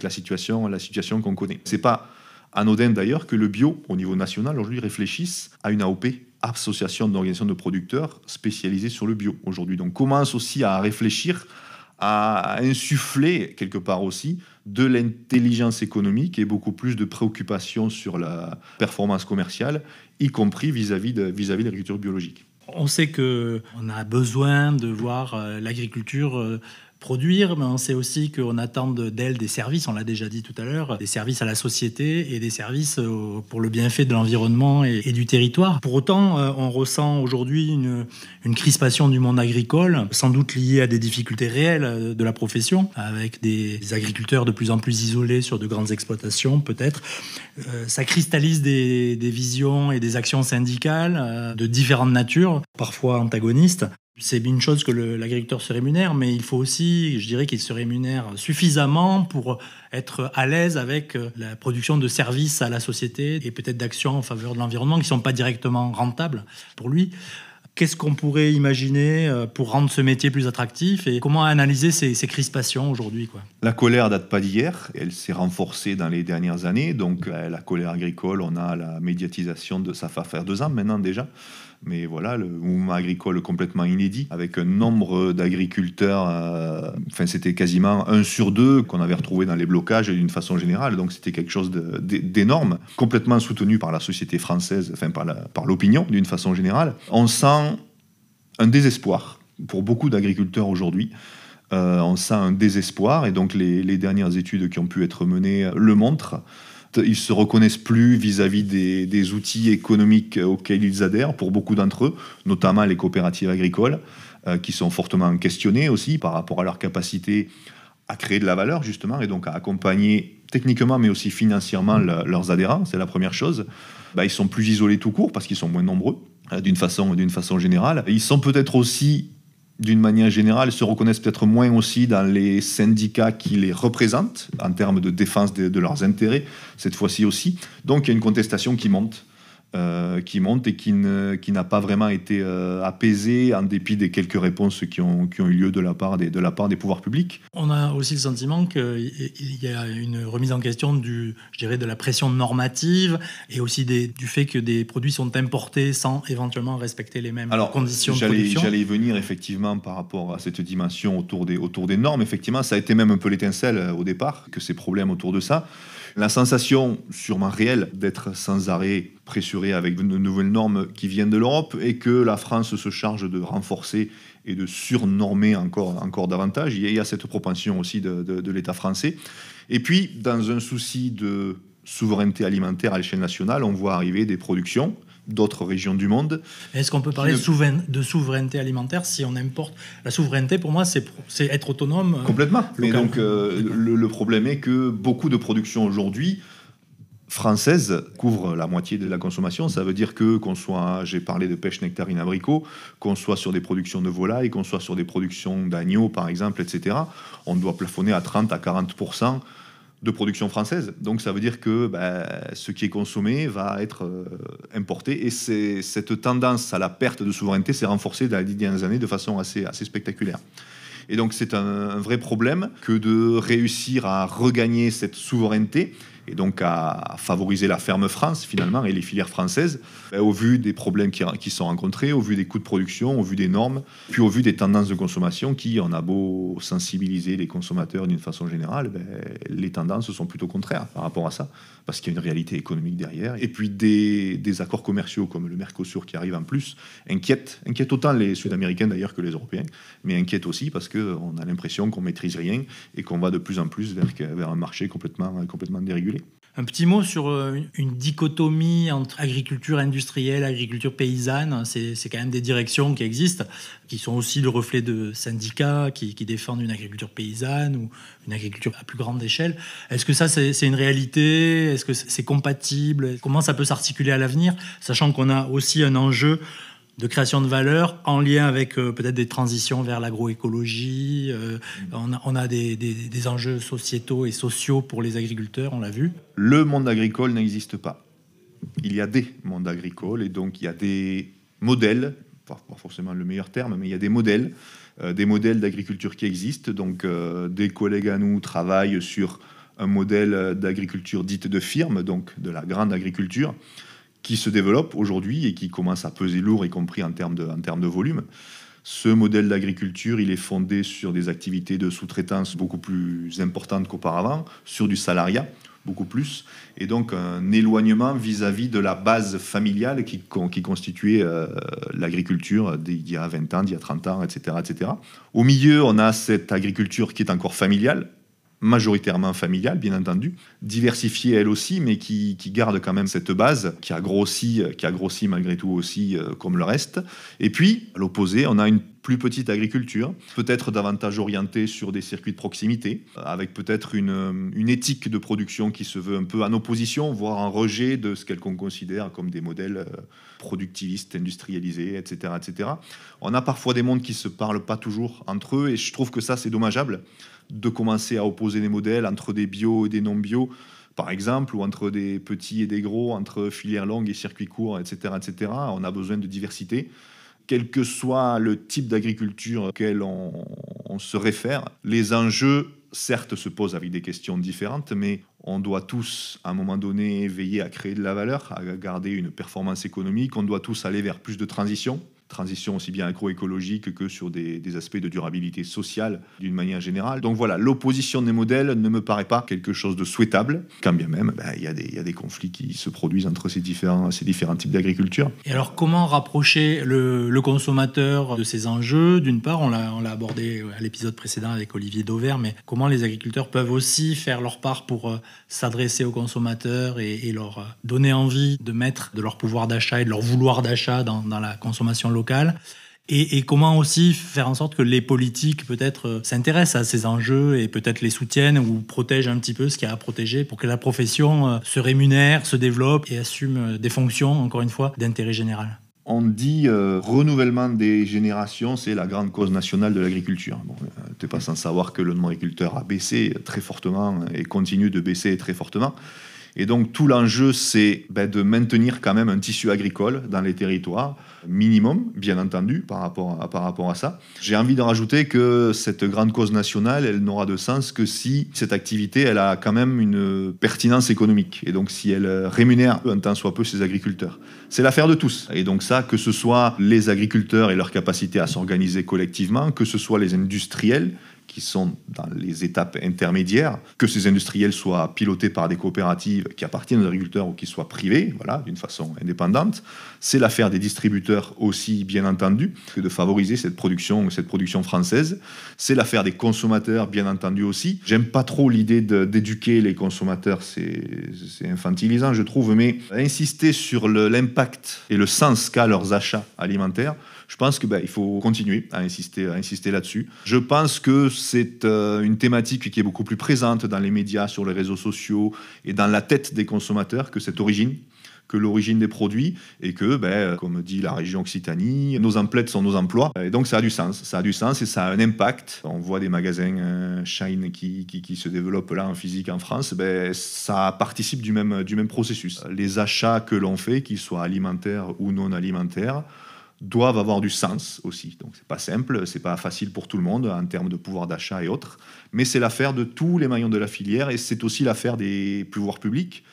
la situation qu'on connaît. C'est pas anodin d'ailleurs que le bio, au niveau national, aujourd'hui, réfléchisse à une AOP, association d'organisations de producteurs spécialisée sur le bio aujourd'hui. Donc, commence aussi à réfléchir à insuffler quelque part aussi de l'intelligence économique et beaucoup plus de préoccupations sur la performance commerciale, y compris vis-à-vis de l'agriculture biologique. On sait qu'on a besoin de voir l'agriculture produire, mais on sait aussi qu'on attend d'elle des services, on l'a déjà dit tout à l'heure, des services à la société et des services pour le bienfait de l'environnement et du territoire. Pour autant, on ressent aujourd'hui une crispation du monde agricole, sans doute liée à des difficultés réelles de la profession, avec des agriculteurs de plus en plus isolés sur de grandes exploitations, peut-être. Ça cristallise des visions et des actions syndicales de différentes natures, parfois antagonistes. C'est une chose que l'agriculteur se rémunère, mais il faut aussi, je dirais qu'il se rémunère suffisamment pour être à l'aise avec la production de services à la société et peut-être d'actions en faveur de l'environnement qui ne sont pas directement rentables pour lui. Qu'est-ce qu'on pourrait imaginer pour rendre ce métier plus attractif et comment analyser ces crispations aujourd'hui, quoi ? La colère date pas d'hier, elle s'est renforcée dans les dernières années. Donc la colère agricole, on a la médiatisation de ça va faire 2 ans maintenant déjà. Mais voilà, le mouvement agricole complètement inédit, avec un nombre d'agriculteurs, c'était quasiment 1 sur 2 qu'on avait retrouvé dans les blocages d'une façon générale. Donc c'était quelque chose d'énorme, complètement soutenu par la société française, par l'opinion d'une façon générale. On sent un désespoir pour beaucoup d'agriculteurs aujourd'hui. On sent un désespoir, et donc les dernières études qui ont pu être menées le montrent. Ils ne se reconnaissent plus vis-à-vis des outils économiques auxquels ils adhèrent, pour beaucoup d'entre eux, notamment les coopératives agricoles, qui sont fortement questionnées aussi par rapport à leur capacité à créer de la valeur, justement, et donc à accompagner techniquement, mais aussi financièrement leurs adhérents. C'est la première chose. Ils sont plus isolés tout court, parce qu'ils sont moins nombreux, d'une façon générale. Ils sont peut-être aussi, d'une manière générale, se reconnaissent peut-être moins aussi dans les syndicats qui les représentent en termes de défense de leurs intérêts, cette fois-ci aussi. Donc il y a une contestation qui monte et qui n'a pas vraiment été apaisée en dépit des quelques réponses qui ont eu lieu de la part des pouvoirs publics. On a aussi le sentiment qu'il y a une remise en question de la pression normative et aussi du fait que des produits sont importés sans éventuellement respecter les mêmes conditions de production. J'allais y venir effectivement par rapport à cette dimension autour des normes. Effectivement, ça a été même un peu l'étincelle au départ, que ces problèmes autour de ça. La sensation, sûrement réelle, d'être sans arrêt pressuré avec de nouvelles normes qui viennent de l'Europe, et que la France se charge de renforcer et de surnormer encore davantage. Il y a cette propension aussi de l'État français. Et puis, dans un souci de souveraineté alimentaire à l'échelle nationale, on voit arriver des productions d'autres régions du monde. Est-ce qu'on peut parler de souveraineté alimentaire si on importe ? La souveraineté, pour moi, c'est être autonome. Complètement. Mais donc, le problème est que beaucoup de productions aujourd'hui françaises couvrent la moitié de la consommation. Ça veut dire j'ai parlé de pêche, nectarine, abricot, qu'on soit sur des productions de volailles, qu'on soit sur des productions d'agneaux, par exemple, etc., on doit plafonner à 30 à 40% de production française. Donc ça veut dire que ce qui est consommé va être importé, et cette tendance à la perte de souveraineté s'est renforcée dans les 10 dernières années de façon assez spectaculaire. Et donc c'est un vrai problème que de réussir à regagner cette souveraineté et donc à favoriser la ferme France finalement et les filières françaises, au vu des problèmes qui sont rencontrés, au vu des coûts de production, au vu des normes, puis au vu des tendances de consommation on a beau sensibiliser les consommateurs d'une façon générale, les tendances sont plutôt contraires par rapport à ça, parce qu'il y a une réalité économique derrière. Et puis des accords commerciaux comme le Mercosur qui arrivent en plus inquiètent autant les Sud-Américains d'ailleurs que les Européens, mais inquiètent aussi parce qu'on a l'impression qu'on maîtrise rien et qu'on va de plus en plus vers un marché complètement dérégulé. Un petit mot sur une dichotomie entre agriculture industrielle, agriculture paysanne. C'est quand même des directions qui existent, qui sont aussi le reflet de syndicats qui défendent une agriculture paysanne ou une agriculture à plus grande échelle. Est-ce que ça, c'est une réalité ? Est-ce que c'est compatible ? Comment ça peut s'articuler à l'avenir, sachant qu'on a aussi un enjeu de création de valeur en lien avec peut-être des transitions vers l'agroécologie. On a des enjeux sociétaux et sociaux pour les agriculteurs, on l'a vu. Le monde agricole n'existe pas. Il y a des mondes agricoles et donc il y a des modèles, pas forcément le meilleur terme, mais il y a des modèles d'agriculture qui existent. Donc des collègues à nous travaillent sur un modèle d'agriculture dite de firme, donc de la grande agriculture, qui se développe aujourd'hui et qui commence à peser lourd, y compris en termes de volume. Ce modèle d'agriculture, il est fondé sur des activités de sous-traitance beaucoup plus importantes qu'auparavant, sur du salariat, beaucoup plus, et donc un éloignement vis-à-vis de la base familiale qui constituait l'agriculture d'il y a 20 ans, d'il y a 30 ans, etc., etc. Au milieu, on a cette agriculture qui est encore familiale, majoritairement familiale, bien entendu, diversifiée elle aussi, mais qui garde quand même cette base, qui a grossi malgré tout aussi comme le reste. Et puis, à l'opposé, on a une plus petite agriculture, peut-être davantage orientée sur des circuits de proximité, avec peut-être une éthique de production qui se veut un peu en opposition, voire en rejet de ce qu'on considère comme des modèles productivistes, industrialisés, etc., etc. On a parfois des mondes qui ne se parlent pas toujours entre eux, et je trouve que ça, c'est dommageable, de commencer à opposer des modèles entre des bio et des non-bio, par exemple, ou entre des petits et des gros, entre filières longues et circuits courts, etc., etc. On a besoin de diversité. Quel que soit le type d'agriculture auquel on se réfère, les enjeux, certes, se posent avec des questions différentes, mais on doit tous, à un moment donné, veiller à créer de la valeur, à garder une performance économique. On doit tous aller vers plus de transition aussi bien agroécologique que sur des aspects de durabilité sociale d'une manière générale. Donc voilà, l'opposition des modèles ne me paraît pas quelque chose de souhaitable, quand bien même il y a des conflits qui se produisent entre ces différents types d'agriculture. Et alors comment rapprocher le consommateur de ces enjeux? D'une part, on l'a abordé à l'épisode précédent avec Olivier Dauvert, mais comment les agriculteurs peuvent aussi faire leur part pour s'adresser aux consommateurs et leur donner envie de mettre de leur pouvoir d'achat et de leur vouloir d'achat dans la consommation locale. Et comment aussi faire en sorte que les politiques peut-être s'intéressent à ces enjeux et peut-être les soutiennent ou protègent un petit peu ce qu'il y a à protéger pour que la profession se rémunère, se développe et assume des fonctions, encore une fois, d'intérêt général. On dit renouvellement des générations, c'est la grande cause nationale de l'agriculture. Bon, tu n'es pas sans savoir que le nombre d'agriculteurs a baissé très fortement et continue de baisser très fortement. Et donc tout l'enjeu, c'est de maintenir quand même un tissu agricole dans les territoires, minimum, bien entendu, par rapport à ça. J'ai envie de rajouter que cette grande cause nationale, elle n'aura de sens que si cette activité, elle a quand même une pertinence économique. Et donc si elle rémunère un tant soit peu ses agriculteurs. C'est l'affaire de tous. Et donc ça, que ce soit les agriculteurs et leur capacité à s'organiser collectivement, que ce soit les industriels, qui sont dans les étapes intermédiaires, que ces industriels soient pilotés par des coopératives qui appartiennent aux agriculteurs ou qui soient privés, voilà, d'une façon indépendante. C'est l'affaire des distributeurs aussi, bien entendu, que de favoriser cette production française. C'est l'affaire des consommateurs, bien entendu aussi. J'aime pas trop l'idée d'éduquer les consommateurs, c'est infantilisant, je trouve, mais insister sur l'impact et le sens qu'a leurs achats alimentaires, je pense qu'il faut continuer à insister là-dessus. Je pense que c'est une thématique qui est beaucoup plus présente dans les médias, sur les réseaux sociaux et dans la tête des consommateurs que l'origine des produits, et que, comme dit la région Occitanie, nos emplettes sont nos emplois. Et donc ça a du sens et ça a un impact. On voit des magasins Shine qui se développent là en physique en France, ça participe du même processus. Les achats que l'on fait, qu'ils soient alimentaires ou non alimentaires, doivent avoir du sens aussi. Donc c'est pas simple, c'est pas facile pour tout le monde en termes de pouvoir d'achat et autres, mais c'est l'affaire de tous les maillons de la filière, et c'est aussi l'affaire des pouvoirs publics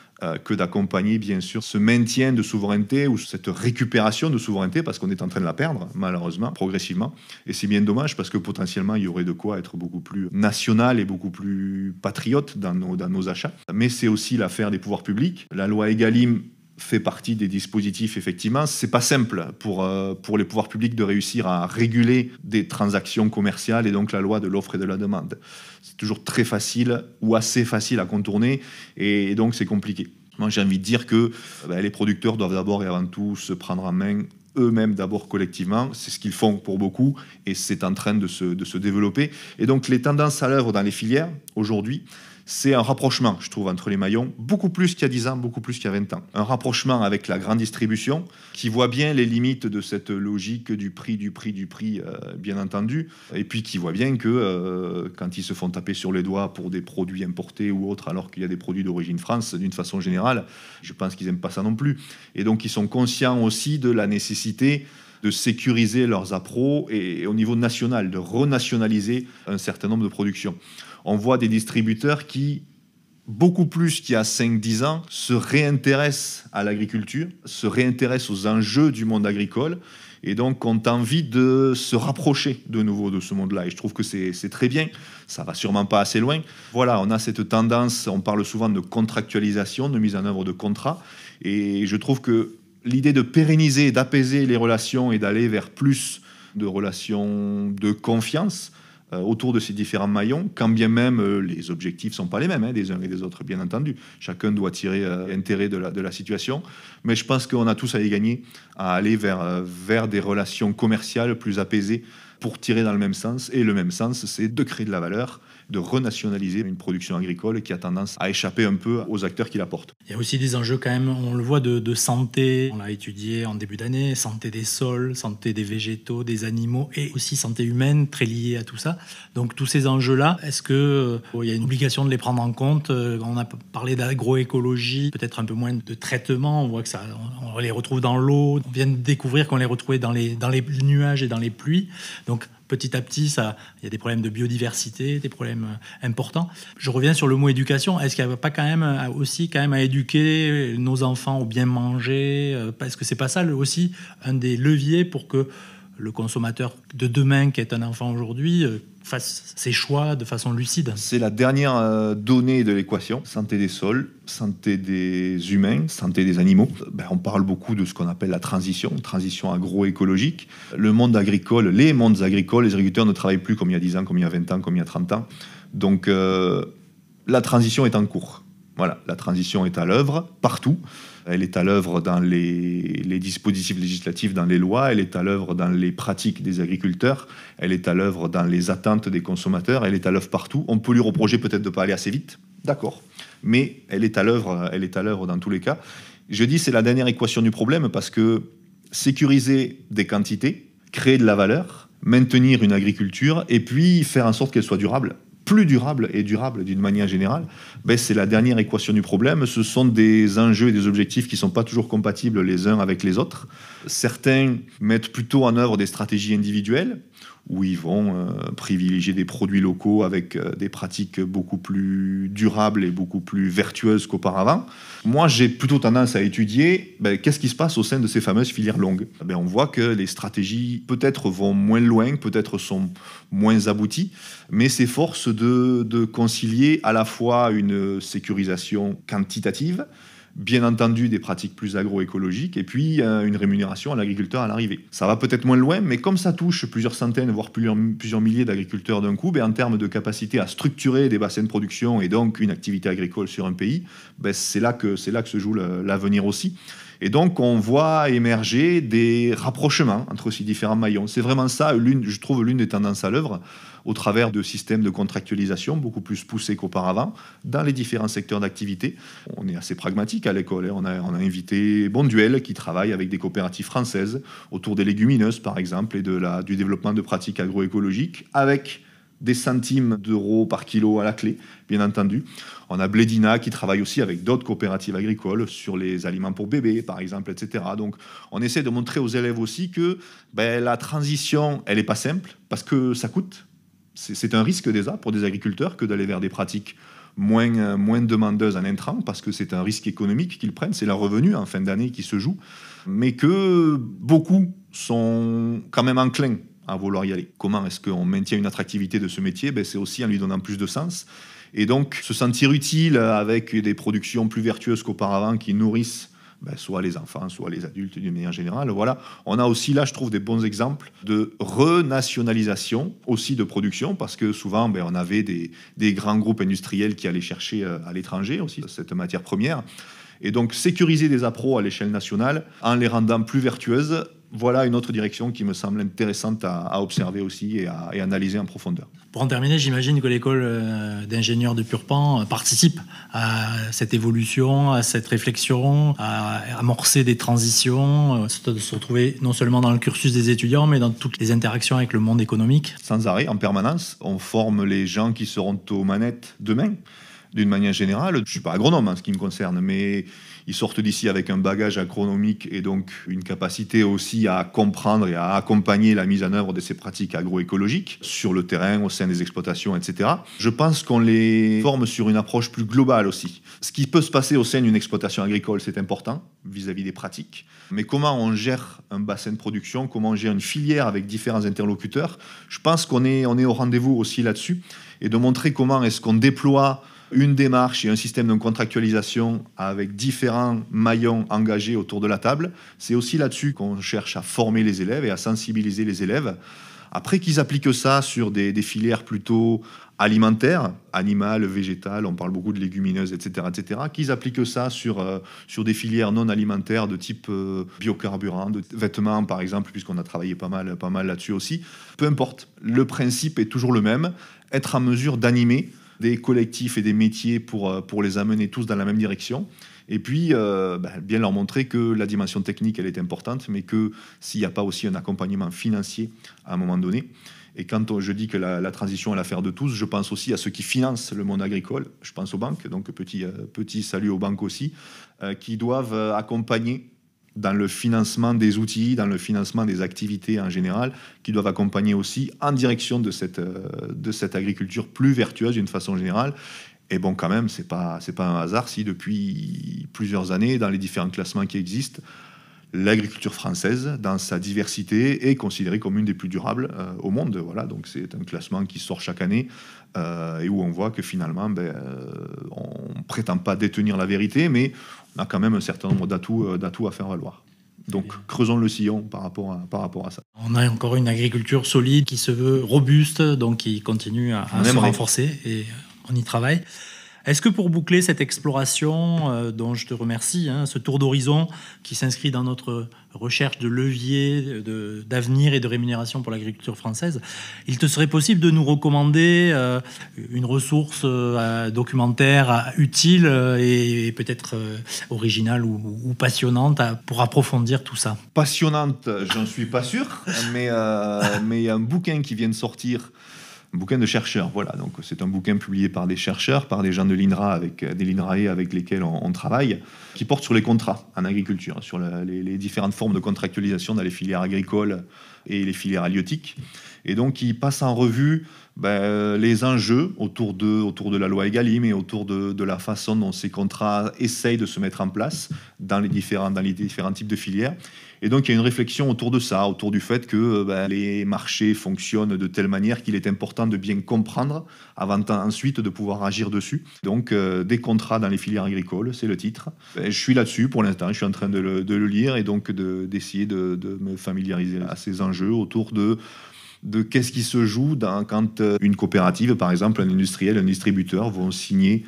que d'accompagner bien sûr ce maintien de souveraineté ou cette récupération de souveraineté, parce qu'on est en train de la perdre malheureusement, progressivement, et c'est bien dommage parce que potentiellement il y aurait de quoi être beaucoup plus national et beaucoup plus patriote dans nos achats. Mais c'est aussi l'affaire des pouvoirs publics. La loi Egalim fait partie des dispositifs, effectivement. C'est pas simple pour les pouvoirs publics de réussir à réguler des transactions commerciales et donc la loi de l'offre et de la demande. C'est toujours très facile ou assez facile à contourner, et donc c'est compliqué. Moi, j'ai envie de dire que les producteurs doivent d'abord et avant tout se prendre en main eux-mêmes, d'abord collectivement. C'est ce qu'ils font pour beaucoup et c'est en train de se développer. Et donc les tendances à l'œuvre dans les filières aujourd'hui, c'est un rapprochement, je trouve, entre les maillons, beaucoup plus qu'il y a 10 ans, beaucoup plus qu'il y a 20 ans. Un rapprochement avec la grande distribution, qui voit bien les limites de cette logique du prix, bien entendu, et puis qui voit bien que quand ils se font taper sur les doigts pour des produits importés ou autres, alors qu'il y a des produits d'origine France, d'une façon générale, je pense qu'ils n'aiment pas ça non plus. Et donc, ils sont conscients aussi de la nécessité de sécuriser leurs appros et au niveau national, de renationaliser un certain nombre de productions. On voit des distributeurs qui, beaucoup plus qu'il y a 5-10 ans, se réintéressent à l'agriculture, se réintéressent aux enjeux du monde agricole et donc ont envie de se rapprocher de nouveau de ce monde-là. Et je trouve que c'est très bien, ça va sûrement pas assez loin. Voilà, on a cette tendance, on parle souvent de contractualisation, de mise en œuvre de contrats, et je trouve que l'idée de pérenniser, d'apaiser les relations et d'aller vers plus de relations de confiance autour de ces différents maillons, quand bien même les objectifs ne sont pas les mêmes des uns et des autres, bien entendu. Chacun doit tirer intérêt de la situation. Mais je pense qu'on a tous à y gagner, à aller vers des relations commerciales plus apaisées pour tirer dans le même sens. Et le même sens, c'est de créer de la valeur, de renationaliser une production agricole qui a tendance à échapper un peu aux acteurs qui la portent. Il y a aussi des enjeux quand même, on le voit, de santé. On l'a étudié en début d'année, santé des sols, santé des végétaux, des animaux et aussi santé humaine, très liée à tout ça. Donc tous ces enjeux-là, est-ce qu'il y a une obligation de les prendre en compte? On a parlé d'agroécologie, peut-être un peu moins de traitement. On voit que on les retrouve dans l'eau. On vient de découvrir qu'on les retrouvait dans les nuages et dans les pluies. Donc petit à petit, il y a des problèmes de biodiversité, des problèmes importants. Je reviens sur le mot éducation. Est-ce qu'il n'y a pas quand même à éduquer nos enfants au bien manger? Parce que c'est pas ça aussi un des leviers pour que le consommateur de demain, qui est un enfant aujourd'hui, fasse ses choix de façon lucide. C'est la dernière donnée de l'équation. Santé des sols, santé des humains, santé des animaux. On parle beaucoup de ce qu'on appelle la transition agroécologique. Le monde agricole, les mondes agricoles, les agriculteurs ne travaillent plus comme il y a 10 ans, comme il y a 20 ans, comme il y a 30 ans. Donc la transition est en cours. Voilà, la transition est à l'œuvre partout. Elle est à l'œuvre dans les dispositifs législatifs, dans les lois, elle est à l'œuvre dans les pratiques des agriculteurs, elle est à l'œuvre dans les attentes des consommateurs, elle est à l'œuvre partout. On peut lui reprocher peut-être de ne pas aller assez vite, d'accord, mais elle est à l'œuvre dans tous les cas. Je dis c'est la dernière équation du problème parce que sécuriser des quantités, créer de la valeur, maintenir une agriculture et puis faire en sorte qu'elle soit durable, plus durable et durable d'une manière générale, c'est la dernière équation du problème. Ce sont des enjeux et des objectifs qui ne sont pas toujours compatibles les uns avec les autres. Certains mettent plutôt en œuvre des stratégies individuelles où ils vont privilégier des produits locaux avec des pratiques beaucoup plus durables et beaucoup plus vertueuses qu'auparavant. Moi, j'ai plutôt tendance à étudier qu'est-ce qui se passe au sein de ces fameuses filières longues. On voit que les stratégies peut-être vont moins loin, peut-être sont moins abouties, mais s'efforcent de concilier à la fois une sécurisation quantitative, bien entendu des pratiques plus agroécologiques et puis une rémunération à l'agriculteur à l'arrivée. Ça va peut-être moins loin, mais comme ça touche plusieurs centaines, voire plusieurs milliers d'agriculteurs d'un coup, en termes de capacité à structurer des bassins de production et donc une activité agricole sur un pays, c'est là que se joue l'avenir aussi. Et donc, on voit émerger des rapprochements entre ces différents maillons. C'est vraiment ça, je trouve, l'une des tendances à l'œuvre, au travers de systèmes de contractualisation beaucoup plus poussés qu'auparavant, dans les différents secteurs d'activité. On est assez pragmatique à l'école. On a invité Bonduel, qui travaille avec des coopératives françaises autour des légumineuses, par exemple, et du développement de pratiques agroécologiques, avec des centimes d'euros par kilo à la clé, bien entendu. On a Blédina qui travaille aussi avec d'autres coopératives agricoles sur les aliments pour bébés, par exemple, etc. Donc, on essaie de montrer aux élèves aussi que la transition, elle n'est pas simple, parce que ça coûte. C'est un risque déjà pour des agriculteurs que d'aller vers des pratiques moins demandeuses en intrants, parce que c'est un risque économique qu'ils prennent, c'est leur revenu en fin d'année qui se joue, mais que beaucoup sont quand même enclins à vouloir y aller. Comment est-ce qu'on maintient une attractivité de ce métier? C'est aussi en lui donnant plus de sens. Et donc, se sentir utile avec des productions plus vertueuses qu'auparavant qui nourrissent soit les enfants, soit les adultes d'une manière générale. Voilà. On a aussi là, je trouve, des bons exemples de renationalisation aussi de production, parce que souvent, on avait des grands groupes industriels qui allaient chercher à l'étranger aussi cette matière première. Et donc sécuriser des appros à l'échelle nationale en les rendant plus vertueuses, voilà une autre direction qui me semble intéressante à observer aussi et à analyser en profondeur. Pour en terminer, j'imagine que l'école d'ingénieurs de Purpan participe à cette évolution, à cette réflexion, à amorcer des transitions, se retrouver non seulement dans le cursus des étudiants, mais dans toutes les interactions avec le monde économique. Sans arrêt, en permanence, on forme les gens qui seront aux manettes demain. D'une manière générale, je ne suis pas agronome en ce qui me concerne, mais ils sortent d'ici avec un bagage agronomique et donc une capacité aussi à comprendre et à accompagner la mise en œuvre de ces pratiques agroécologiques sur le terrain, au sein des exploitations, etc. Je pense qu'on les forme sur une approche plus globale aussi. Ce qui peut se passer au sein d'une exploitation agricole, c'est important vis-à-vis des pratiques. Mais comment on gère un bassin de production, comment on gère une filière avec différents interlocuteurs, je pense qu'on est au rendez-vous aussi là-dessus. Et de montrer comment est-ce qu'on déploie une démarche et un système de contractualisation avec différents maillons engagés autour de la table. C'est aussi là-dessus qu'on cherche à former les élèves et à sensibiliser les élèves. Après qu'ils appliquent ça sur des filières plutôt alimentaires, animales, végétales, on parle beaucoup de légumineuses, etc., qu'ils appliquent ça sur des filières non alimentaires de type biocarburant, de vêtements par exemple, puisqu'on a travaillé pas mal là-dessus aussi. Peu importe, le principe est toujours le même, être en mesure d'animer des collectifs et des métiers pour les amener tous dans la même direction. Et puis, bien leur montrer que la dimension technique, elle est importante, mais que s'il n'y a pas aussi un accompagnement financier à un moment donné. Et quand je dis que la transition est l'affaire de tous, je pense aussi à ceux qui financent le monde agricole. Je pense aux banques, donc petit salut aux banques aussi, qui doivent accompagner dans le financement des outils, dans le financement des activités en général, qui doivent accompagner aussi en direction de cette agriculture plus vertueuse d'une façon générale. Et bon, quand même, c'est pas un hasard si depuis plusieurs années, dans les différents classements qui existent, l'agriculture française, dans sa diversité, est considérée comme une des plus durables au monde. Voilà, donc c'est un classement qui sort chaque année et où on voit que finalement, on ne prétend pas détenir la vérité, mais on a quand même un certain nombre d'atouts à faire valoir. Donc creusons le sillon par rapport à ça. On a encore une agriculture solide qui se veut robuste, donc qui continue à se renforcer et on y travaille. Est-ce que pour boucler cette exploration dont je te remercie, ce tour d'horizon qui s'inscrit dans notre recherche de levier, d'avenir et de rémunération pour l'agriculture française, il te serait possible de nous recommander une ressource documentaire utile et peut-être originale ou passionnante pour approfondir tout ça? Passionnante, j'en suis pas sûr, mais il y a un bouquin qui vient de sortir. Un bouquin de chercheurs, voilà. Donc c'est un bouquin publié par des chercheurs, par des gens de l'INRA, avec des l'INRAE avec lesquels on travaille, qui porte sur les contrats en agriculture, sur les différentes formes de contractualisation dans les filières agricoles et les filières halieutiques. Et donc il passe en revue les enjeux autour de la loi Egalim et autour de la façon dont ces contrats essayent de se mettre en place dans les différents types de filières. Et donc il y a une réflexion autour de ça, autour du fait que les marchés fonctionnent de telle manière qu'il est important de bien comprendre avant ensuite de pouvoir agir dessus. Donc des contrats dans les filières agricoles, c'est le titre. Je suis là-dessus pour l'instant, je suis en train de le lire et donc d'essayer de me familiariser à ces enjeux autour de qu'est-ce qui se joue quand une coopérative, par exemple un industriel, un distributeur vont signer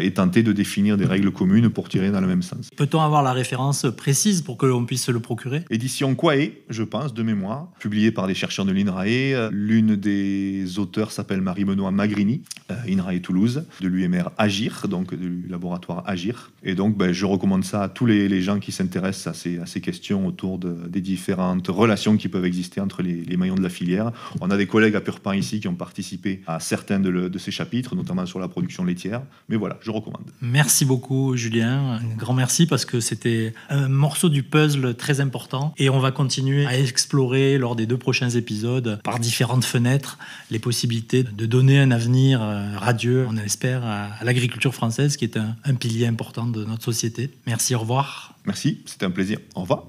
et tenter de définir des règles communes pour tirer dans le même sens. Peut-on avoir la référence précise pour que l'on puisse se le procurer? Édition Quae, je pense, de mémoire, publiée par des chercheurs de l'INRAE. L'une des auteurs s'appelle Marie-Benoît Magrini, INRAE Toulouse, de l'UMR Agir, donc du laboratoire Agir. Et donc, je recommande ça à tous les gens qui s'intéressent à ces questions autour des différentes relations qui peuvent exister entre les maillons de la filière. On a des collègues à Purpan ici qui ont participé à certains de ces chapitres, notamment sur la production laitière. Mais voilà, je recommande. Merci beaucoup Julien, un grand merci parce que c'était un morceau du puzzle très important et on va continuer à explorer lors des 2 prochains épisodes par différentes fenêtres les possibilités de donner un avenir radieux, on espère, à l'agriculture française qui est un pilier important de notre société. Merci, au revoir. Merci, c'était un plaisir. Au revoir.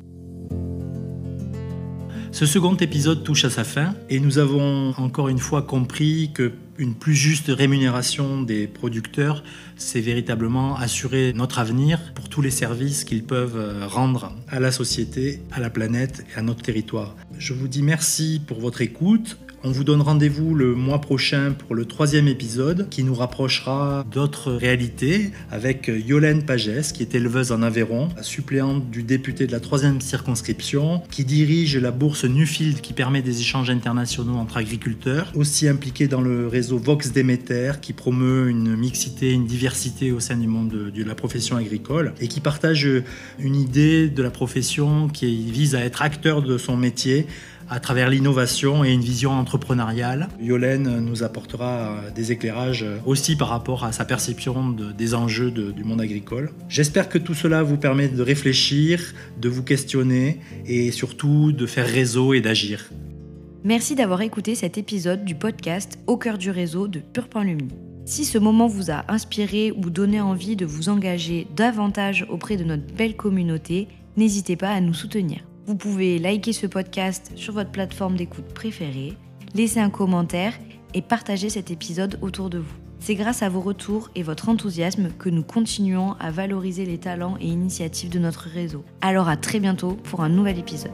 Ce second épisode touche à sa fin et nous avons encore une fois compris qu'une plus juste rémunération des producteurs, c'est véritablement assurer notre avenir pour tous les services qu'ils peuvent rendre à la société, à la planète et à notre territoire. Je vous dis merci pour votre écoute. On vous donne rendez-vous le mois prochain pour le 3e épisode qui nous rapprochera d'autres réalités avec Yolène Pagès, qui est éleveuse en Aveyron, suppléante du député de la 3e circonscription, qui dirige la bourse Nuffield qui permet des échanges internationaux entre agriculteurs, aussi impliquée dans le réseau Vox Demeter qui promeut une mixité, une diversité au sein du monde de la profession agricole et qui partage une idée de la profession qui vise à être acteur de son métier à travers l'innovation et une vision entrepreneuriale. Yolène nous apportera des éclairages aussi par rapport à sa perception des enjeux du monde agricole. J'espère que tout cela vous permet de réfléchir, de vous questionner et surtout de faire réseau et d'agir. Merci d'avoir écouté cet épisode du podcast Au cœur du réseau de Purpan-Lumni. Si ce moment vous a inspiré ou donné envie de vous engager davantage auprès de notre belle communauté, n'hésitez pas à nous soutenir. Vous pouvez liker ce podcast sur votre plateforme d'écoute préférée, laisser un commentaire et partager cet épisode autour de vous. C'est grâce à vos retours et votre enthousiasme que nous continuons à valoriser les talents et initiatives de notre réseau. Alors à très bientôt pour un nouvel épisode.